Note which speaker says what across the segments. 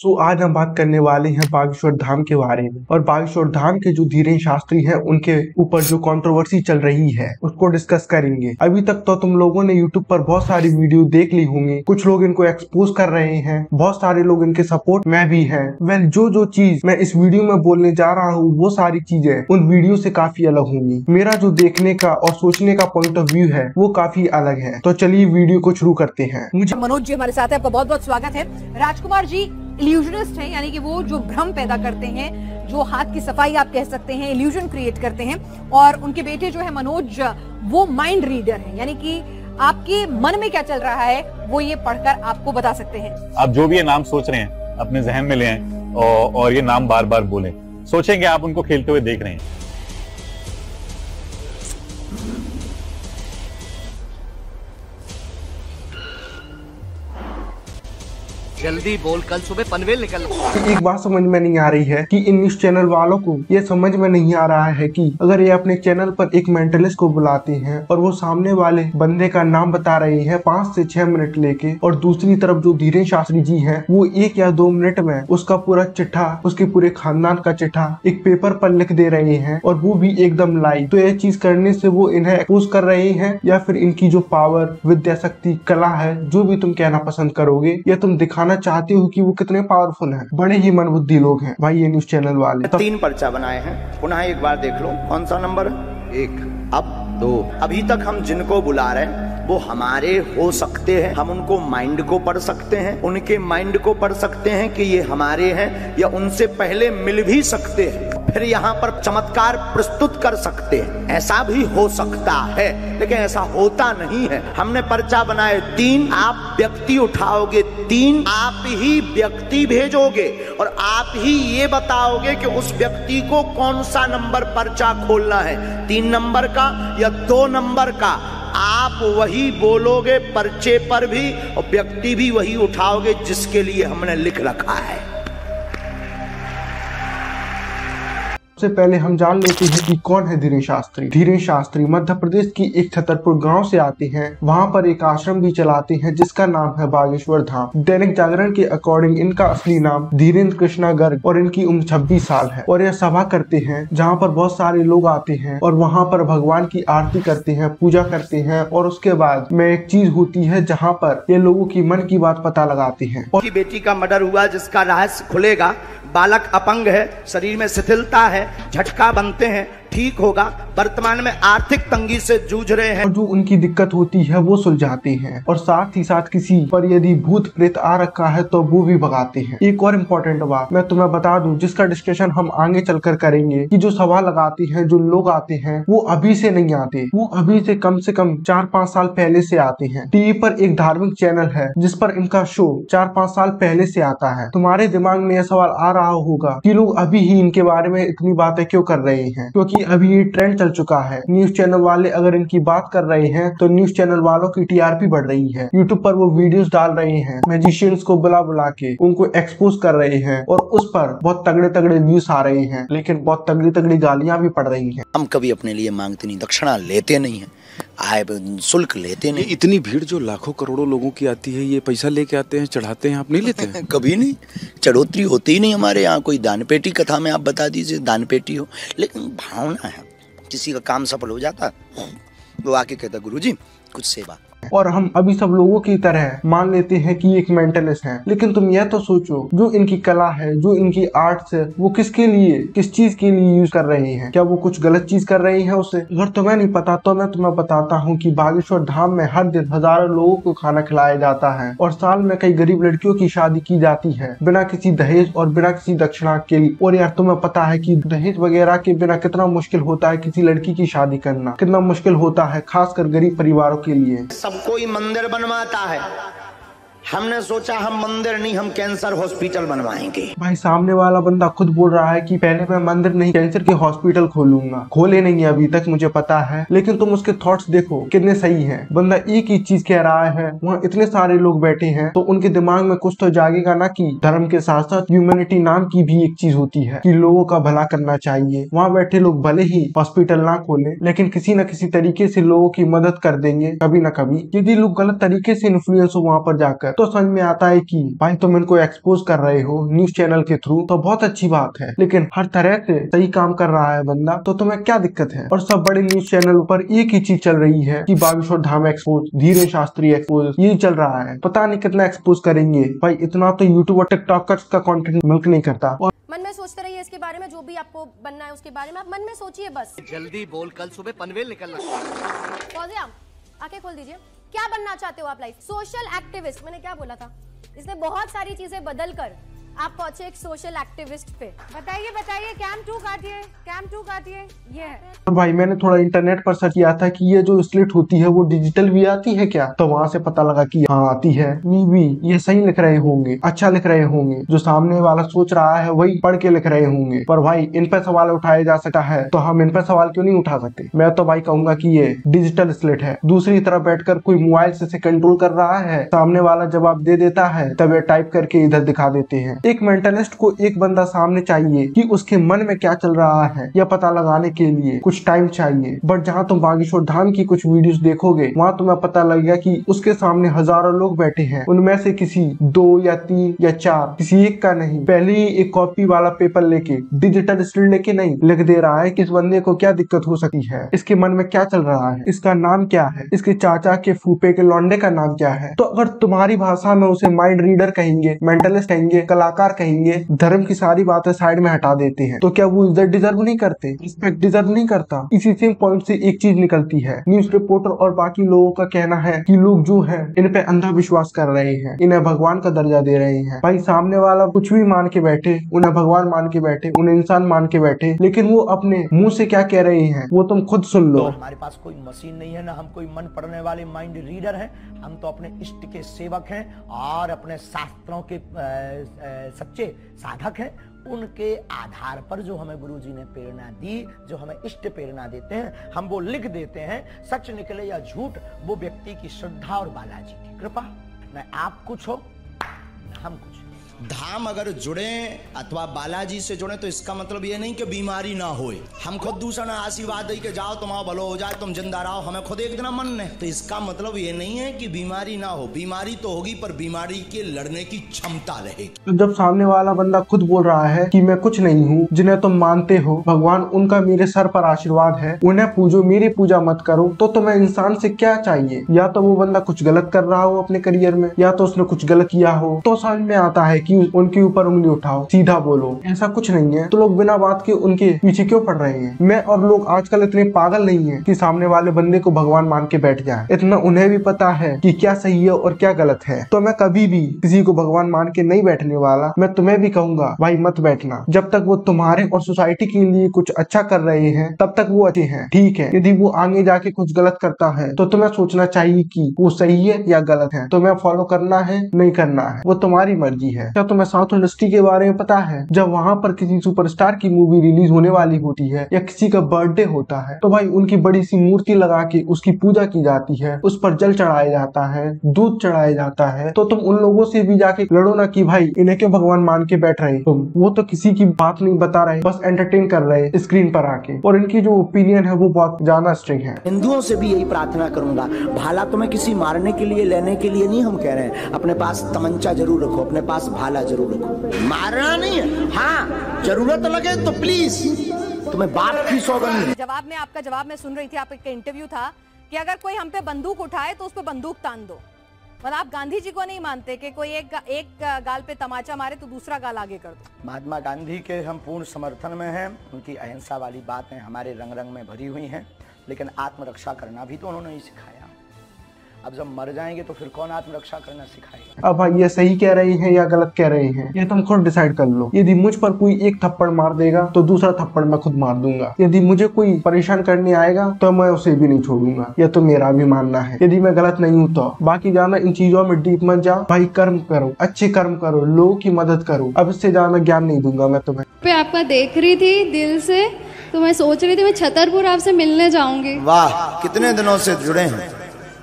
Speaker 1: सो आज हम बात करने वाले हैं बागेश्वर धाम के बारे में। और बागेश्वर धाम के जो धीरेन्द्र शास्त्री हैं उनके ऊपर जो कंट्रोवर्सी चल रही है उसको डिस्कस करेंगे। अभी तक तो तुम लोगों ने यूट्यूब पर बहुत सारी वीडियो देख ली होंगी, कुछ लोग इनको एक्सपोज कर रहे हैं, बहुत सारे लोग इनके सपोर्ट में भी हैं। वेल जो चीज मैं इस वीडियो में बोलने जा रहा हूँ वो सारी चीजें उन वीडियो से काफी अलग होंगी। मेरा जो देखने का और सोचने का पॉइंट ऑफ व्यू है वो काफी अलग है। तो चलिए वीडियो को शुरू करते हैं।
Speaker 2: मुझे मनोज जी हमारे साथ है, आपका बहुत बहुत स्वागत है। राजकुमार जी इल्यूजनिस्ट हैं, यानी कि वो जो भ्रम पैदा करते हैं, जो हाथ की सफाई आप कह सकते हैं, इल्यूजन क्रिएट करते हैं। और उनके बेटे जो है मनोज, वो माइंड रीडर हैं, यानी कि आपके मन में क्या चल रहा है वो ये पढ़कर आपको बता सकते हैं।
Speaker 3: आप जो भी ये नाम सोच रहे हैं अपने जहन में ले आए और ये नाम बार बार बोलें। सोचेंगे आप उनको खेलते हुए देख रहे हैं।
Speaker 4: जल्दी बोल, कल सुबह पनवेल निकल।
Speaker 1: एक बात समझ में नहीं आ रही है कि इन न्यूज चैनल वालों को ये समझ में नहीं आ रहा है कि अगर ये अपने चैनल पर एक मेंटलिस्ट को बुलाते हैं और वो सामने वाले बंदे का नाम बता रहे हैं 5 से 6 मिनट लेके, और दूसरी तरफ जो धीरेन्द्र शास्त्री जी हैं वो 1 या 2 मिनट में उसका पूरा चिट्ठा, उसके पूरे खानदान का चिट्ठा एक पेपर पर लिख दे रहे हैं, और वो भी एकदम लाइव। तो ये चीज करने से वो इन्हें एक्सपोज कर रहे हैं, या फिर इनकी जो पावर, विद्या शक्ति, कला है, जो भी तुम कहना पसंद करोगे, या तुम दिखाना चाहते हो कि वो कितने पावरफुल हैं। बड़े ही मनबुद्धि लोग हैं भाई ये न्यूज चैनल वाले।
Speaker 5: 3 पर्चा बनाए हैं, पुनः एक बार देख लो। कौन सा नंबर? 1, अब 2। अभी तक हम जिनको बुला रहे हैं वो हमारे हो सकते हैं, हम उनको माइंड को पढ़ सकते हैं, उनके माइंड को पढ़ सकते हैं कि ये हमारे हैं, या उनसे पहले मिल भी सकते हैं, फिर यहाँ पर चमत्कार प्रस्तुत कर सकते हैं। ऐसा भी हो सकता है, लेकिन ऐसा होता नहीं है। हमने पर्चा बनाए 3, आप व्यक्ति उठाओगे 3, आप ही व्यक्ति भेजोगे और आप ही ये बताओगे कि उस व्यक्ति को कौन सा नंबर पर्चा खोलना है, 3 नंबर का या 2 नंबर का। आप वही बोलोगे पर्चे पर भी, और व्यक्ति भी वही उठाओगे जिसके लिए हमने लिख रखा है।
Speaker 1: सबसे पहले हम जान लेते हैं कि कौन है धीरेन्द्र शास्त्री। धीरेन्द्र शास्त्री मध्य प्रदेश की एक छतरपुर गांव से आते हैं। वहां पर एक आश्रम भी चलाते हैं जिसका नाम है बागेश्वर धाम। दैनिक जागरण के अकॉर्डिंग इनका असली नाम धीरेन्द्र कृष्णा गर्ग और इनकी उम्र 26 साल है। और यह सभा करते हैं जहाँ पर बहुत सारे लोग आते हैं और वहाँ पर भगवान की आरती करते हैं, पूजा करते हैं। और उसके बाद में एक चीज होती है जहाँ पर ये लोगों की मन की बात पता लगाते हैं।
Speaker 5: और बेटी का मर्डर हुआ जिसका रहस्य खुलेगा। बालक अपंग है, शरीर में शिथिलता है, झटका बनते हैं, ठीक होगा। वर्तमान में आर्थिक तंगी से जूझ रहे हैं।
Speaker 1: और जो उनकी दिक्कत होती है वो सुलझाते हैं, और साथ ही साथ किसी पर यदि भूत प्रेत आ रखा है तो वो भी भगाते हैं। एक और इम्पोर्टेंट बात मैं तुम्हें बता दूं जिसका डिस्कशन हम आगे चलकर करेंगे, कि जो सभा लगाते हैं, जो लोग आते हैं, वो अभी से नहीं आते, वो अभी से कम 4-5 साल पहले से आते हैं। टीवी पर एक धार्मिक चैनल है जिस पर इनका शो 4-5 साल पहले से आता है। तुम्हारे दिमाग में यह सवाल आ रहा होगा कि लोग अभी ही इनके बारे में इतनी बातें क्यों कर रहे हैं, क्योंकि अभी ये ट्रेंड चल चुका है। न्यूज चैनल वाले अगर इनकी बात कर रहे हैं तो न्यूज चैनल वालों की टीआरपी बढ़ रही है। यूट्यूब पर वो वीडियोस डाल रहे हैं, मैजिशियंस को बुला के उनको एक्सपोज कर रहे हैं, और उस पर बहुत तगड़े व्यूज आ रहे हैं, लेकिन बहुत तगड़ी गालियां भी पड़ रही हैं।
Speaker 6: हम कभी अपने लिए मांगते नहीं, दक्षिणा लेते नहीं है, आय शुल्क लेते नहीं।
Speaker 7: इतनी भीड़ जो लाखों करोड़ों लोगों की आती है, ये पैसा लेके आते हैं, चढ़ाते हैं, आप नहीं लेते हैं?
Speaker 6: कभी नहीं, चढ़ोतरी होती ही नहीं हमारे यहाँ। कोई दान पेटी कथा में आप बता दीजिए दान पेटी हो, लेकिन भावना है। किसी का काम सफल हो जाता वो आके कहता गुरुजी कुछ सेवा।
Speaker 1: और हम अभी सब लोगों की तरह मान लेते हैं कि एक मेंटलिस्ट है, लेकिन तुम यह तो सोचो जो इनकी कला है, जो इनकी आर्ट्स है, वो किसके लिए, किस चीज के लिए यूज कर रहे हैं? क्या वो कुछ गलत चीज कर रहे हैं उसे? अगर तुम्हें नहीं पता तो मैं तुम्हें बताता हूँ कि बागेश्वर धाम में हर दिन हजारों लोगों को खाना खिलाया जाता है, और साल में कई गरीब लड़कियों की शादी की जाती है बिना किसी दहेज और बिना किसी दक्षिणा के लिए। और यार तुम्हें पता है कि दहेज वगैरह के बिना कितना मुश्किल होता है किसी लड़की की शादी करना, कितना मुश्किल होता है खासकर गरीब परिवारों के लिए।
Speaker 5: कोई मंदिर बनवाता है, हमने सोचा हम मंदिर नहीं, हम कैंसर हॉस्पिटल बनवाएंगे।
Speaker 1: भाई सामने वाला बंदा खुद बोल रहा है कि पहले मैं मंदिर नहीं कैंसर के हॉस्पिटल खोलूंगा। खोले नहीं अभी तक, मुझे पता है, लेकिन तुम उसके थॉट्स देखो कितने सही हैं। बंदा एक ही चीज कह रहा है, वहाँ इतने सारे लोग बैठे हैं तो उनके दिमाग में कुछ तो जागेगा ना कि धर्म के साथ साथ ह्यूमैनिटी नाम की भी एक चीज होती है, कि लोगों का भला करना चाहिए। वहाँ बैठे लोग भले ही हॉस्पिटल ना खोले, लेकिन किसी न किसी तरीके से लोगों की मदद कर देंगे कभी न कभी। यदि लोग गलत तरीके से इन्फ्लुएंस हो वहाँ पर जाकर है तो समझ में आता है कि भाई तुम इनको एक्सपोज कर रहे हो न्यूज चैनल के थ्रू तो बहुत अच्छी बात है, लेकिन हर तरह से सही काम कर रहा है बंदा तो तुम्हें क्या दिक्कत है। और सब बड़े न्यूज चैनल पर एक ही चीज चल रही है कि बागेश्वर धाम एक्सपोज, धीरेन शास्त्री एक्सपोज, ये चल रहा है। पता नहीं कितना एक्सपोज करेंगे भाई, इतना तो यूट्यूब और टिकटॉकर्स का कंटेंट मिल्क नहीं करता। और
Speaker 8: मन में सोचते रहिए इसके बारे में, जो भी आपको बनना है उसके बारे में आप मन में सोचिए बस।
Speaker 4: जल्दी बोल, कल सुबह पनवेल निकलना।
Speaker 8: फौजिया आंखें खोल दीजिए, क्या बनना चाहते हो आप लाइफ? Social activist. मैंने क्या बोला था? इसने बहुत सारी चीजें बदल कर आप पहुंचे एक सोशल एक्टिविस्ट पे।
Speaker 2: बताइए बताइए, कैम 2 काटिए, कैम 2 काटिए। ये है
Speaker 1: और भाई मैंने थोड़ा इंटरनेट पर सर्च किया था कि ये जो स्लिट होती है वो डिजिटल भी आती है क्या, तो वहां से पता लगा कि हाँ आती है। भी ये सही लिख रहे होंगे, अच्छा लिख रहे होंगे, जो सामने वाला सोच रहा है वही पढ़ के लिख रहे होंगे। पर भाई इन पे सवाल उठाया जा सकता है तो हम इन पे सवाल क्यों नहीं उठा सकते। मैं तो भाई कहूंगा कि ये डिजिटल स्लिट है। दूसरी तरफ बैठकर कोई मोबाइल से कंट्रोल कर रहा है, सामने वाला जवाब दे देता है तब ये टाइप करके इधर दिखा देते हैं। एक मेंटलिस्ट को एक बंदा सामने चाहिए कि उसके मन में क्या चल रहा है यह पता लगाने के लिए कुछ टाइम चाहिए। बट जहाँ तुम बागेश्वर धाम की कुछ वीडियोस देखोगे वहाँ तुम्हें पता लगेगा कि उसके सामने हजारों लोग बैठे हैं, उनमें से किसी 2 या 3 या 4, किसी एक का नहीं, पहले ही एक कॉपी वाला पेपर लेके डिजिटल स्लिट लेके नहीं लिख दे रहा है कि इस बंदे को क्या दिक्कत हो सकती है, इसके मन में क्या चल रहा है, इसका नाम क्या है, इसके चाचा के फूफे के लौंडे का नाम क्या है। तो अगर तुम्हारी भाषा में उसे माइंड रीडर कहेंगे, मेंटलिस्ट कहेंगे, कलाकार कहेंगे, धर्म की सारी बातें साइड में हटा देते हैं, तो क्या वो इज्जत डिजर्व नहीं करते, रिस्पेक्ट डिजर्व नहीं करता। इसी सेम पॉइंट से एक चीज निकलती है, न्यूज रिपोर्टर और बाकी लोगों का कहना है कि लोग जो है इन पे अंधा विश्वास कर रहे हैं, इन्हें भगवान का दर्जा दे रहे हैं। भाई सामने वाला कुछ भी मान के बैठे, उन्हें भगवान मान के बैठे, उन्हें इंसान मान के बैठे, लेकिन वो अपने मुंह से क्या कह रहे हैं वो तुम खुद सुन लो।
Speaker 5: हमारे पास कोई मशीन नहीं है, ना हम कोई मन पढ़ने वाले माइंड रीडर हैं, हम तो अपने इष्ट के सेवक हैं और अपने शास्त्रों के सच्चे साधक हैं। उनके आधार पर जो हमें गुरुजी ने प्रेरणा दी, जो हमें इष्ट प्रेरणा देते हैं, हम वो लिख देते हैं। सच निकले या झूठ वो व्यक्ति की श्रद्धा और बालाजी की कृपा। न आप कुछ हो न हम कुछ।
Speaker 6: धाम अगर जुड़े अथवा बालाजी से जुड़े तो इसका मतलब ये नहीं कि बीमारी ना होए। हम खुद दूसरा आशीर्वाद दे के जाओ तुम्हारा भलो हो जाए, तुम जिंदा रहो, हमें खुद एक दिन मन ने, तो इसका मतलब ये नहीं है कि बीमारी ना हो। बीमारी तो होगी पर बीमारी के लड़ने की क्षमता रहेगी।
Speaker 1: जब सामने वाला बंदा खुद बोल रहा है कि मैं कुछ नहीं हूँ, जिन्हें तुम मानते हो भगवान उनका मेरे सर पर आशीर्वाद है, उन्हें पूजो, मेरी पूजा मत करो, तो तुम्हें इंसान से क्या चाहिए। या तो वो बंदा कुछ गलत कर रहा हो अपने करियर में, या तो उसने कुछ गलत किया हो, तो समझ में आता है कि उनके ऊपर उंगली उठाओ, सीधा बोलो। ऐसा कुछ नहीं है तो लोग बिना बात के उनके पीछे क्यों पड़ रहे हैं। मैं और लोग आजकल इतने पागल नहीं है कि सामने वाले बंदे को भगवान मान के बैठ जाए। इतना उन्हें भी पता है कि क्या सही है और क्या गलत है। तो मैं कभी भी किसी को भगवान मान के नहीं बैठने वाला। मैं तुम्हें भी कहूंगा भाई मत बैठना, जब तक वो तुम्हारे और सोसाइटी के लिए कुछ अच्छा कर रहे हैं तब तक वो अच्छे हैं, ठीक है। यदि वो आगे जाके कुछ गलत करता है तो तुम्हें सोचना चाहिए कि वो सही है या गलत है, तुम्हें फॉलो करना है नहीं करना है, वो तुम्हारी मर्जी है। क्या तुम्हें साउथ इंडस्ट्री के बारे में पता है, जब वहाँ पर किसी सुपरस्टार की मूवी रिलीज होने वाली होती है या किसी का बर्थडे होता है तो भाई उनकी बड़ी सी मूर्ति लगा के उसकी पूजा की जाती है, उस पर जल चढ़ाया जाता है, दूध चढ़ाया जाता है। तो तुम उन लोगों से भी जाके लड़ो ना कि भाई इन्हें क्यों भगवान मान के बैठ रहे तुम। वो तो किसी की बात नहीं बता रहे, बस एंटरटेन कर रहे स्क्रीन पर आके, और इनकी जो ओपिनियन है वो बहुत ज्यादा स्ट्रिक्ट है।
Speaker 5: हिंदुओं से भी यही प्रार्थना करूंगा, भाला तुम्हें किसी मारने के लिए लेने के लिए नहीं हम कह रहे हैं, अपने पास तमंचा जरूर रखो, अपने पास भाला जरूर रखो, मारना नहीं है। हाँ जरूरत लगे तो प्लीज तुम्हें बात की सौगंध।
Speaker 2: जवाब में आपका जवाब मैं सुन रही थी, आपका इंटरव्यू था कि अगर कोई हम पे बंदूक उठाए तो उस पे बंदूक तान दो। मतलब आप गांधी जी को नहीं मानते कि कोई एक गाल पे तमाचा मारे तो दूसरा गाल आगे कर दो।
Speaker 5: महात्मा गांधी के हम पूर्ण समर्थन में हैं, उनकी अहिंसा वाली बातें हमारे रंग रंग में भरी हुई हैं, लेकिन आत्मरक्षा करना भी तो उन्होंने ही सिखाया। अब जब मर जाएंगे तो फिर कौन आत्मरक्षा करना सिखाएगा।
Speaker 1: अब भाई ये सही कह रहे हैं या गलत कह रहे हैं ये तुम खुद डिसाइड कर लो। यदि मुझ पर कोई एक थप्पड़ मार देगा तो दूसरा थप्पड़ मैं खुद मार दूंगा। यदि मुझे कोई परेशान करने आएगा तो मैं उसे भी नहीं छोड़ूंगा, यह तो मेरा भी मानना है। यदि मैं गलत नहीं हूँ तो बाकी ज्यादा इन चीजों में डीप मत जाओ भाई, कर्म करो, अच्छे कर्म करो, लोगों की मदद करो। अब इससे ज्यादा ज्ञान नहीं दूंगा मैं तुम्हें।
Speaker 9: पे आपका देख रही थी दिल से, तो मैं सोच रही थी मैं छतरपुर आपसे मिलने जाऊंगी।
Speaker 6: वाह, कितने दिनों से जुड़े हैं?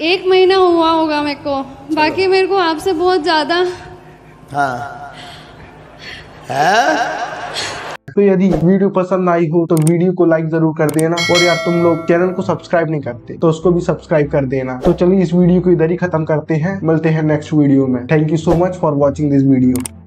Speaker 9: 1 महीना हुआ होगा मेरे को, बाकी मेरे को आपसे बहुत ज्यादा
Speaker 6: हाँ है।
Speaker 1: तो यदि वीडियो पसंद आई हो तो वीडियो को लाइक जरूर कर देना, और यार तुम लोग चैनल को सब्सक्राइब नहीं करते तो उसको भी सब्सक्राइब कर देना। तो चलिए इस वीडियो को इधर ही खत्म करते हैं, मिलते हैं नेक्स्ट वीडियो में। Thank you so much for watching this video.